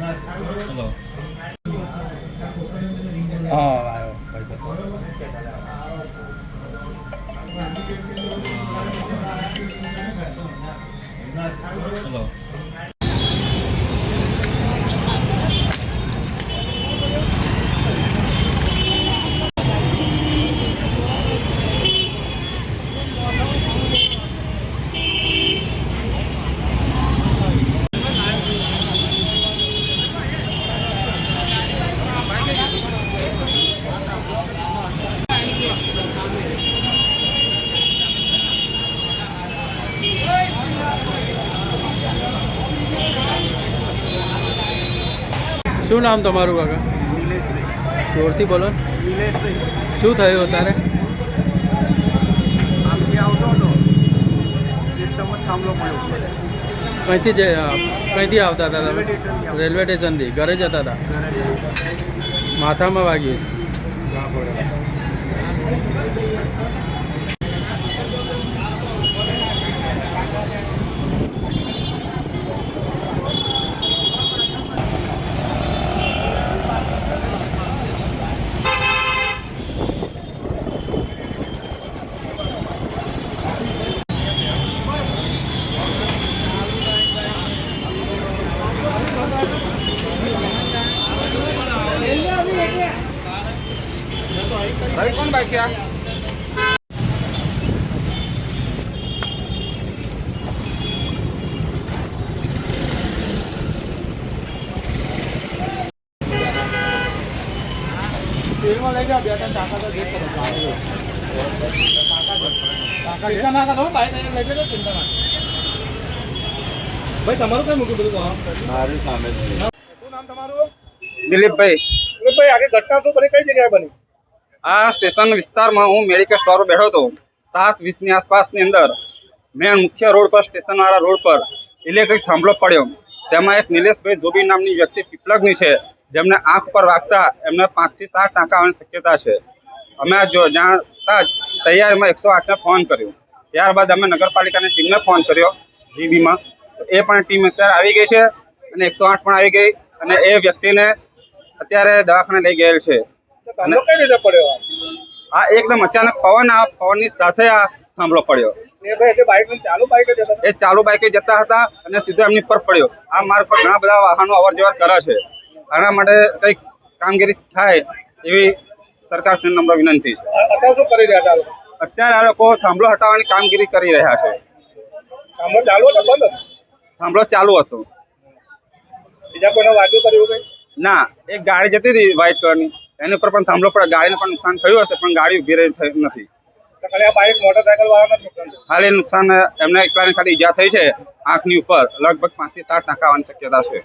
Hello. હા આવ્યો ભાઈ. હેલો. શું નામ તમારું કાકા? જોરથી બોલો. શું થયું અત્યારે? કઈથી આવતા હતા તમે? રેલવે સ્ટેશનથી ઘરે જતા હતા? માથામાં વાગ્યું? भाई कौन बाइक है? तेल में ले गया बेटा टाका तो देख कर टाका चिंता ना करो बाइक ले जाओ चिंता ना भाई તમારું કઈ મૂકી બધું મારું સામે શું નામ તમારું? દિલીપભાઈ. દિલીપભાઈ આગે ઘટના શું બની, કઈ જગ્યાએ બની? આ સ્ટેશન વિસ્તારમાં હું મેડિકલ સ્ટોર બેઠો હતો 7:20ની આસપાસની અંદર મેન મુખ્ય રોડ પર સ્ટેશનવાળા રોડ પર ઇલેક્ટ્રિક થાંભલો પડ્યો. તેમાં એક નિલેશભાઈ ધોબી નામની વ્યક્તિ પીપલગની છે, જેમને આંખ પર વાગતા એમને 5 થી 7 ટાંકા આવવાની શક્યતા છે. અમે જાણતા જ તૈયારીમાં 108ને ફોન કર્યો. ત્યારબાદ અમે નગરપાલિકાની ટીમને ફોન કર્યો જીબીમાં, એ પણ ટીમ અત્યારે આવી ગઈ છે અને 108 પણ આવી ગઈ અને એ વ્યક્તિને અત્યારે દવાખાને લઈ ગયેલ છે. આ એકદમ અચાનક પવનની સાથે આ થાંભલો પડ્યો. એ ચાલુ બાઇકે જતા હતા અને સીધો એમની પર પડ્યો. આ માર્ગ પર ઘણા બધા વાહનો અવર જવર કરે છે. આના માટે કંઈક કામગીરી થાય એવી સરકારશ્રીને નમ્ર વિનંતી છે. અત્યારે આ લોકો થાંભલો હટાવવાની કામગીરી કરી રહ્યા છે. થાંભલો ચાલુ હતો. બીજા કોઈને વાગ્યું કર્યું? ના, એક ગાડી જતી હતી વ્હાઇટ કલરની, એની ઉપર પણ થાંભલો પડે. ગાડીને પણ નુકસાન થયું હશે પણ ગાડી ઉભી રહી નથી. ખાલી નુકસાન એમને એકલાને ખાલી ઈજા થઈ છે આંખની ઉપર. લગભગ 5 થી 7 ટાંકા આવવાની શક્યતા છે.